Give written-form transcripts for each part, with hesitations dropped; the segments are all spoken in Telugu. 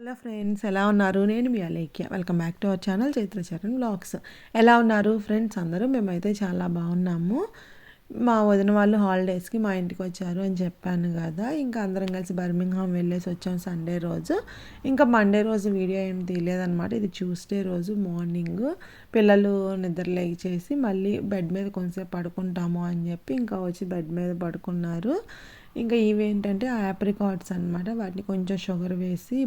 హలో ఫ్రెండ్స్, ఎలా ఉన్నారు? నేను మీ Alekhya. Welcome back to our channel Chaitra Charan vlogs. ఎలా ఉన్నారు ఫ్రెండ్స్ అందరూ? మేమైతే చాలా బాగున్నాము. మా వదిన వాళ్ళు హాలిడేస్కి మా ఇంటికి వచ్చారు అని చెప్పాను కదా. ఇంకా అందరం కలిసి బర్మింగ్హామ్ వెళ్ళేసి వచ్చాం సండే రోజు. ఇంకా మండే రోజు వీడియో ఏం తీయలేదన్నమాట. ఇది ట్యూస్డే రోజు మార్నింగ్. పిల్లలు నిద్ర లేచేసి మళ్ళీ బెడ్ మీద కొంచెంసేపు పడుకుంటాము అని చెప్పి ఇంకా వచ్చి బెడ్ మీద పడుకున్నారు. ఇంకా ఇవేంటంటే ఆప్రికాట్స్ అనమాట. వాటిని కొంచెం షుగర్ వేసి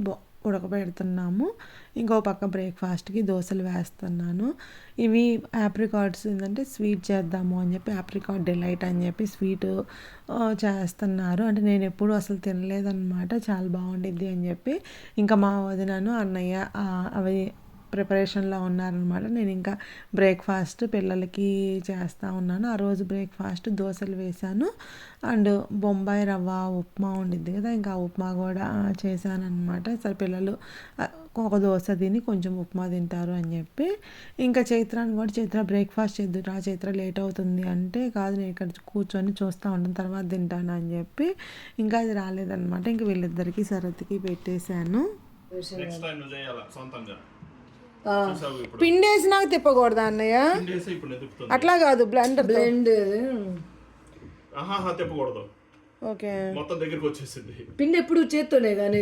ఉడకబెడుతున్నాము. ఇంకో పక్క బ్రేక్ఫాస్ట్కి దోశలు వేస్తున్నాను. ఇవి ఆప్రికాట్స్ ఏంటంటే స్వీట్ చేద్దాము అని చెప్పి ఆప్రికాట్ డిలైట్ అని చెప్పి స్వీట్ చేస్తున్నారు. అంటే నేను ఎప్పుడు అసలు తినలేదన్నమాట. చాలా బాగుండిద్ది అని చెప్పి ఇంకా మా వదినను అన్నయ్య అవి ప్రిపరేషన్లో ఉన్నారనమాట. నేను ఇంకా బ్రేక్ఫాస్ట్ పిల్లలకి చేస్తూ ఉన్నాను. ఆ రోజు బ్రేక్ఫాస్ట్ దోశలు వేశాను అండ్ బొంబాయి రవ్వ ఉప్మా ఉండిద్ది కదా, ఇంకా ఆ ఉప్మా కూడా చేశానమాట. సరే పిల్లలు ఒక దోశ తిని కొంచెం ఉప్మా తింటారు అని చెప్పి ఇంకా చైత్రాన్ని కూడా చైత్ర బ్రేక్ఫాస్ట్ చేద్దురా, చైత్ర లేట్ అవుతుంది అంటే కాదు నేను ఇక్కడ కూర్చొని చూస్తూ ఉంటాను తర్వాత తింటాను అని చెప్పి ఇంకా అది రాలేదన్నమాట. ఇంక వీళ్ళిద్దరికీ సరత్కి పెట్టేశాను. పిండేసి నాకు తిప్పకూడదా అన్నయ్య? అట్లా కాదు బ్లెండర్ తిప్పకూడదు. ఓకే, మొత్తం దగ్గరికి వచ్చేసింది. పిండి ఎప్పుడు చేత్తోనే కానీ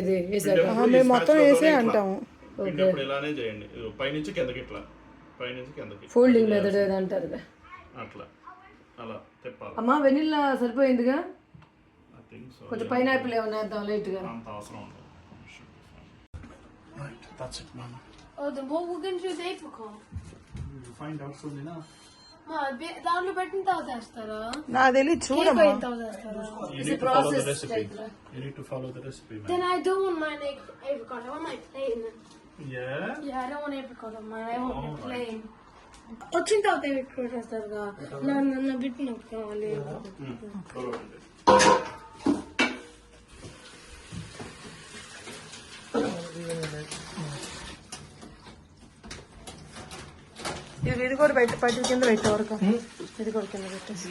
మేము మొత్తం వేసే అంటాము. పిండి ఎప్పుడు ఇలానే చేయండి. పైనుంచి కిందకి ఇట్లా, పైనుంచి కిందకి ఫోల్డింగ్ మెథడ్ అంటారు అట్లా అలా తిప్పాలి. అమ్మా వెనిల్లా సరిపోయిందిగా, I think so. కొంచెం పైనాపిల్ ఏమైనా వేద్దాం లైట్గా. అంత అవసరం ఉండదు. Right, that's it, Mama. Oh, then what we're going to do with the apricot? You'll find out soon enough. దాంట్లో పెట్టిన తర్వాత వేస్తారా? నాకు తెలియదు, చూడమ్మా. అయిన తర్వాత వేస్తారా? You need to follow the recipe. You need to follow the recipe, man. Then I don't want mine apricot. I want mine plain. Yeah? Yeah, I don't want apricot on mine. I want it plain. వచ్చిన తర్వాత apricot వేస్తారుగా. నా బిట్ నాకు కావాలి. Follow it. ఇది కూడా పట్టి కింద పెట్టే వరకు ఇది కూడా కింద పెట్టేసి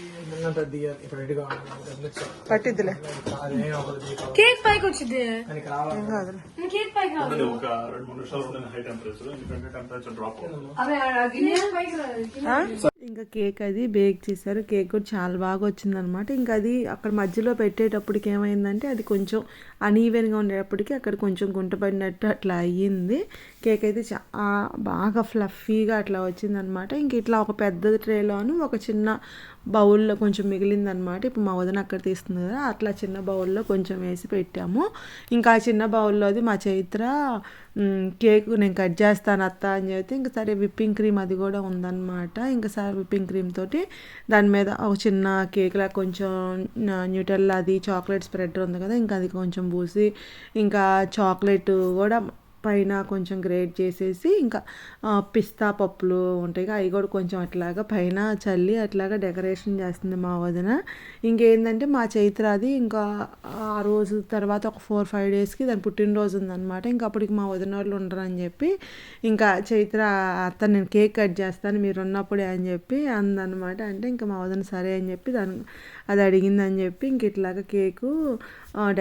పట్టిద్దిలే. కేక్ పైకి వచ్చింది. ఏం కాదులే. కేక్ పైకి రాదు. ఉండండి, ఒక 2-3 నిమిషాలు ఉండండి హై టెంపరేచర్, ఎందుకంటే టెంపరేచర్ డ్రాప్ అవుతుంది. కేక్ పైకి రాదు. ఇంకా కేక్ అది బేక్ చేశారు. కేక్ కూడా చాలా బాగా వచ్చిందనమాట. ఇంకా అది అక్కడ మధ్యలో పెట్టేటప్పటికి ఏమైందంటే అది కొంచెం అనీవెన్గా ఉండేటప్పటికి అక్కడ కొంచెం గుంటపడినట్టు అట్లా అయ్యింది. కేక్ అయితే చాలా బాగా ఫ్లఫీగా అట్లా వచ్చిందనమాట. ఇంక ఇట్లా ఒక పెద్ద ట్రేలోను ఒక చిన్న బౌల్లో కొంచెం మిగిలిందనమాట. ఇప్పుడు మా వదిన అక్కడ తీస్తుంది కదా, అట్లా చిన్న బౌల్లో కొంచెం వేసి పెట్టాము. ఇంకా ఆ చిన్న బౌల్లోది మా చైత్ర కేక్ నేను కట్ చేస్తాను అత్త అని చెప్తే ఇంకా సరే విప్పింగ్ క్రీమ్ అది కూడా ఉందన్నమాట. ఇంకా సరే విప్పింగ్ క్రీమ్ తోటి దాని మీద ఒక చిన్న కేక్లా కొంచెం న్యూటెల్లా అది చాక్లెట్ స్ప్రెడ్ ఉంది కదా, ఇంకా అది కొంచెం పూసి ఇంకా చాక్లెట్ కూడా పైన కొంచెం గ్రేట్ చేసేసి ఇంకా పిస్తా పప్పులు ఉంటాయి అవి కూడా కొంచెం అట్లాగా పైన చల్లి అట్లాగా డెకరేషన్ చేస్తుంది మా వదిన. ఇంకేంటంటే మా చైత్ర అది ఇంకా ఆ రోజు తర్వాత ఒక 4-5 డేస్కి దాని పుట్టినరోజు ఉందన్నమాట. ఇంకా అప్పటికి మా వదిన వాళ్ళు ఉండరని చెప్పి ఇంకా చైత్ర అత్త నేను కేక్ కట్ చేస్తాను మీరు ఉన్నప్పుడే అని చెప్పి అందనమాట. అంటే ఇంకా మా వదిన సరే అని చెప్పి అది అడిగిందని చెప్పి ఇంక ఇట్లాగా కేకు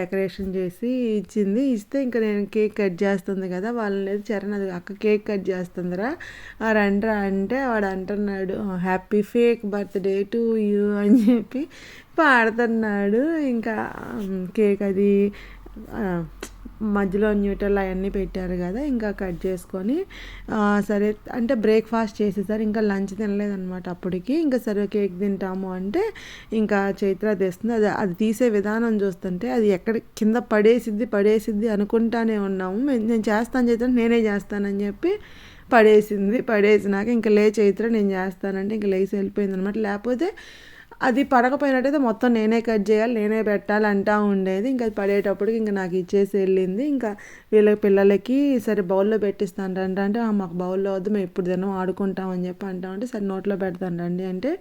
డెకరేషన్ చేసి ఇస్తే ఇంకా నేను కేక్ కట్ చేస్తుంది కదా, వాళ్ళని చరణ్ అది అక్క కేక్ కట్ చేస్తుందిరా రండ్రా అంటే వాడు అంటున్నాడు happy fake birthday to you అని చెప్పి పాడుతున్నాడు. ఇంకా కేక్ అది మధ్యలో న్యూటల్ అవన్నీ పెట్టారు కదా, ఇంకా కట్ చేసుకొని సరే అంటే బ్రేక్ఫాస్ట్ చేసేసారు. ఇంకా లంచ్ తినలేదన్నమాట అప్పటికి. ఇంకా సరే కేక్ తింటాము అంటే ఇంకా చైత్ర తెస్తుంది. అది తీసే విధానం చూస్తుంటే అది ఎక్కడ కింద పడేసిద్ది అనుకుంటానే ఉన్నాము. నేను చేస్తాను చైత్ర నేనే చేస్తానని చెప్పి పడేసినాక ఇంకా చైత్ర నేను చేస్తానంటే ఇంకా లేచి వెళ్ళిపోయింది అనమాట. లేకపోతే అది పడకపోయినట్టయితే మొత్తం నేనే కట్ చేయాలి నేనే పెట్టాలి అంటూ ఉండేది. ఇంకా అది పడేటప్పటికి ఇంకా నాకు ఇచ్చేసి వెళ్ళింది. ఇంకా పిల్లలకి సరే బౌల్లో పెట్టిస్తాను రండి అంటే మాకు బౌల్లో వద్దు మేము ఇప్పుడు తినం ఆడుకుంటామని చెప్పి అంటామంటే సరే నోట్లో పెడతాను రండి అంటే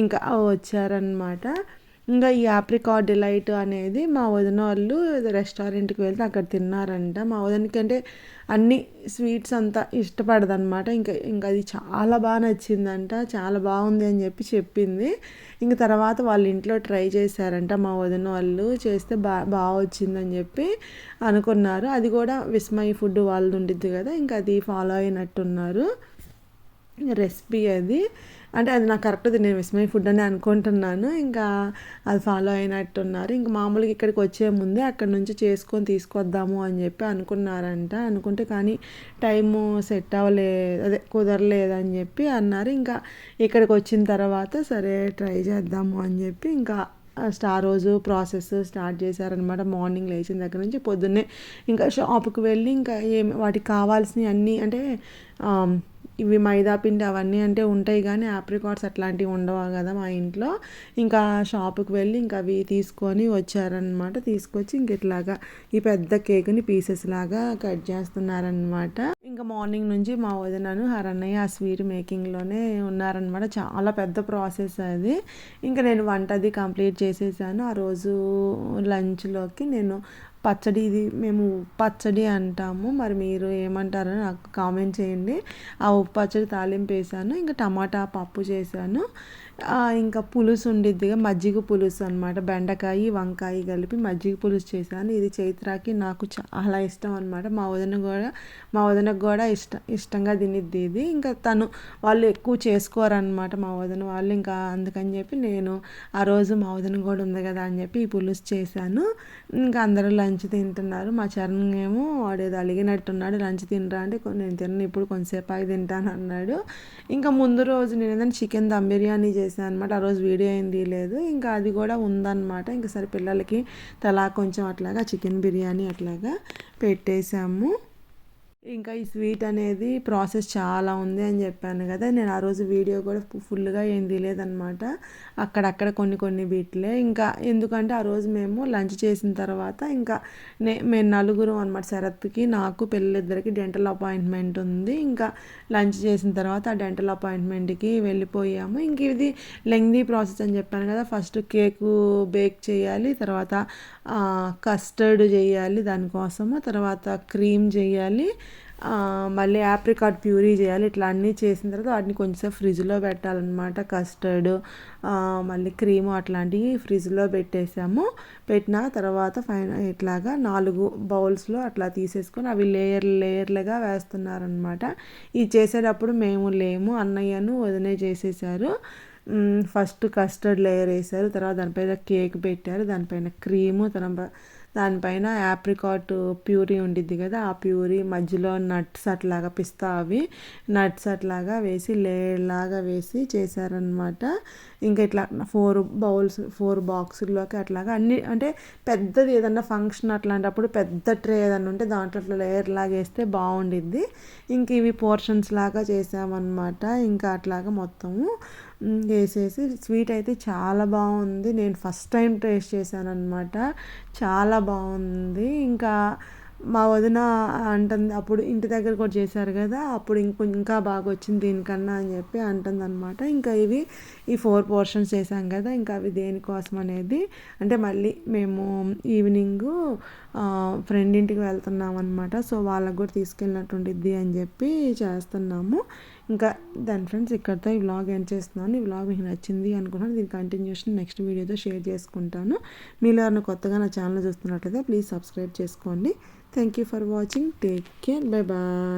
ఇంకా వచ్చారనమాట. ఇంకా ఈ ఆప్రికాట్ డిలైట్ అనేది మా వదిన వాళ్ళు రెస్టారెంట్కి వెళ్తే అక్కడ తిన్నారంట. మా వదినకి అంటే అన్ని స్వీట్స్ అంతా ఇష్టపడదనమాట. ఇంకా అది చాలా బాగా నచ్చిందంట, చాలా బాగుంది అని చెప్పింది. ఇంక తర్వాత వాళ్ళ ఇంట్లో ట్రై చేశారంట మా వదిన వాళ్ళు, చేస్తే బాగా వచ్చిందని చెప్పి అనుకున్నారు. అది కూడా విస్మయ్ ఫుడ్ వాళ్ళది ఉండిద్ది కదా, ఇంకా అది ఫాలో అయినట్టున్నారు రెసిపీ అది. అంటే అది నాకు కరెక్ట్, నేను విస్మయ్ ఫుడ్ అని అనుకుంటున్నాను. ఇంకా అది ఫాలో అయినట్టున్నారు. ఇంకా మామూలుగా ఇక్కడికి వచ్చే ముందే అక్కడ నుంచి చేసుకొని తీసుకొద్దాము అని చెప్పి అనుకున్నారంట. అనుకుంటే కానీ టైము సెట్ అవ్వలేదు, అదే కుదరలేదని చెప్పి అన్నారు. ఇంకా ఇక్కడికి వచ్చిన తర్వాత సరే ట్రై చేద్దాము అని చెప్పి ఇంకా రోజు ప్రాసెస్ స్టార్ట్ చేశారనమాట. మార్నింగ్ లేచిన దగ్గర నుంచి పొద్దున్నే ఇంకా షాప్కి వెళ్ళి ఇంకా వాటికి కావాల్సినవి అన్నీ, అంటే ఇవి మైదా పిండి అవన్నీ అంటే ఉంటాయి కానీ ఆప్రికాట్స్ అట్లాంటివి ఉండవు కదా మా ఇంట్లో. ఇంకా షాపుకి వెళ్ళి ఇంకా అవి తీసుకొని వచ్చారనమాట. తీసుకొచ్చి ఇంక ఇట్లాగా ఈ పెద్ద కేక్ని పీసెస్ లాగా కట్ చేస్తున్నారనమాట. ఇంకా మార్నింగ్ నుంచి మా వదినను హరన్నయ్య ఆ స్వీట్ మేకింగ్లోనే ఉన్నారనమాట. చాలా పెద్ద ప్రాసెస్ అది. ఇంకా నేను వంట అది కంప్లీట్ చేసేసాను. ఆ రోజు లంచ్లోకి నేను పచ్చడి, ఇది మేము పచ్చడి అంటాము, మరి మీరు ఏమంటారో నాకు కామెంట్ చేయండి. ఆ ఉప్పు పచ్చడి తాలింపు వేసాను, ఇంకా టమాటా పప్పు చేశాను. ఇంకా పులుసు ఉండిద్దిగా, మజ్జిగ పులుసు అనమాట. బెండకాయ వంకాయ కలిపి మజ్జిగ పులుసు చేశాను. ఇది చైత్రాకి నాకు చాలా ఇష్టం అనమాట. మా వదినకు కూడా ఇష్టంగా తినిద్ది ఇది. ఇంకా వాళ్ళు ఎక్కువ చేసుకోరనమాట మా వదిన వాళ్ళు. ఇంకా అందుకని చెప్పి నేను ఆ రోజు మా వదిన కూడా ఉంది కదా అని చెప్పి ఈ పులుసు చేశాను. ఇంకా అందరూ లంచ్ తింటున్నారు. మా చరణ్ ఏమో వాడు ఏదో అలిగినట్టున్నాడు, లంచ్ తినరా అంటే నేను తిన్నాను, ఇప్పుడు కొంతసేపు ఆగి తింటాను అన్నాడు. ఇంకా ముందు రోజు నేను ఏదైనా చికెన్ దమ్ బిర్యానీ చేశాను అనమాట. ఆ రోజు వీడియో అయింది లేదు, ఇంకా అది కూడా ఉందన్నమాట. ఇంకా సరే పిల్లలకి తలా కొంచెం అట్లాగా చికెన్ బిర్యానీ అట్లాగా పెట్టేశాము. ఇంకా ఈ స్వీట్ అనేది ప్రాసెస్ చాలా ఉంది అని చెప్పాను కదా, నేను ఆ రోజు వీడియో కూడా ఫుల్గా ఏం తీయలేదన్నమాట. అక్కడక్కడ కొన్ని బిట్లే. ఇంకా ఎందుకంటే ఆ రోజు మేము లంచ్ చేసిన తర్వాత ఇంకా మేము నలుగురు అనమాట, శరత్కి నాకు పిల్లలిద్దరికి డెంటల్ అపాయింట్మెంట్ ఉంది. ఇంకా లంచ్ చేసిన తర్వాత ఆ డెంటల్ అపాయింట్మెంట్కి వెళ్ళిపోయాము. ఇంక ఇది లెంగ్దీ ప్రాసెస్ అని చెప్పాను కదా. ఫస్ట్ కేకు బేక్ చేయాలి, తర్వాత కస్టర్డ్ చేయాలి దానికోసము, తర్వాత క్రీమ్ చేయాలి, మళ్ళీ ఆప్రికాట్ ప్యూరీ చేయాలి. ఇట్లా అన్నీ చేసిన తర్వాత వాటిని కొంచెం ఫ్రిడ్జ్లో పెట్టాలన్నమాట. కస్టర్డ్ మళ్ళీ క్రీము అట్లాంటివి ఫ్రిడ్జ్లో పెట్టేసాము. పెట్టిన తర్వాత ఇట్లాగా 4 బౌల్స్లో అట్లా తీసేసుకొని అవి లేయర్లుగా వేస్తున్నారనమాట. ఇది చేసేటప్పుడు మేము లేము, అన్నయ్యను వదినే చేసేసారు. ఫస్ట్ కస్టర్డ్ లేయర్ వేసారు, తర్వాత దానిపైన కేక్ పెట్టారు, దానిపైన క్రీము, దానిపైన ఆప్రికాట్ ప్యూరీ ఉండిద్ది కదా, ఆ ప్యూరీ మధ్యలో నట్స్ అట్లాగా పిస్తా అవి నట్స్ అట్లాగా వేసి లేయర్లాగా వేసి చేశారనమాట. ఇంకా ఇట్లా 4 బాక్సుల్లోకి అట్లాగా అన్ని, అంటే పెద్దది ఏదన్నా ఫంక్షన్ అట్లాంటప్పుడు పెద్ద ట్రే ఏదన్నా ఉంటే దాంట్లో అట్లా లేయర్ లాగా వేస్తే బాగుండిద్ది. ఇంక ఇవి పోర్షన్స్ లాగా చేసామన్నమాట. ఇంకా అట్లాగా మొత్తము వేసేసి స్వీట్ అయితే చాలా బాగుంది. నేను ఫస్ట్ టైం టేస్ట్ చేశాను అనమాట, చాలా బాగుంది. ఇంకా మా వదిన అంటుంది, అప్పుడు ఇంటి దగ్గర కూడా చేశారు కదా, అప్పుడు ఇంకా బాగా వచ్చింది దీనికన్నా అని చెప్పి అంటుంది అనమాట. ఇంకా ఈ 4 పోర్షన్స్ చేసాం కదా, ఇంకా అవి దేనికోసం అనేది అంటే మళ్ళీ మేము ఈవినింగు ఫ్రెండ్ ఇంటికి వెళ్తున్నాం అనమాట. సో వాళ్ళకు కూడా తీసుకెళ్ళినట్టు ఉండిద్ది అని చెప్పి చేస్తున్నాము. ఇంకా దాని ఫ్రెండ్స్ ఇక్కడితో ఈ వ్లాగ్ ఎండ్ చేస్తున్నాను. ఈ వ్లాగ్ మీకు నచ్చింది అనుకున్నాను. దీని కంటిన్యూషన్ నెక్స్ట్ వీడియోతో షేర్ చేసుకుంటాను. మీలో ఎవరైనా కొత్తగా నా ఛానల్ చూస్తున్నట్లయితే ప్లీజ్ సబ్స్క్రైబ్ చేసుకోండి. Thank you for watching. Take care. Bye bye.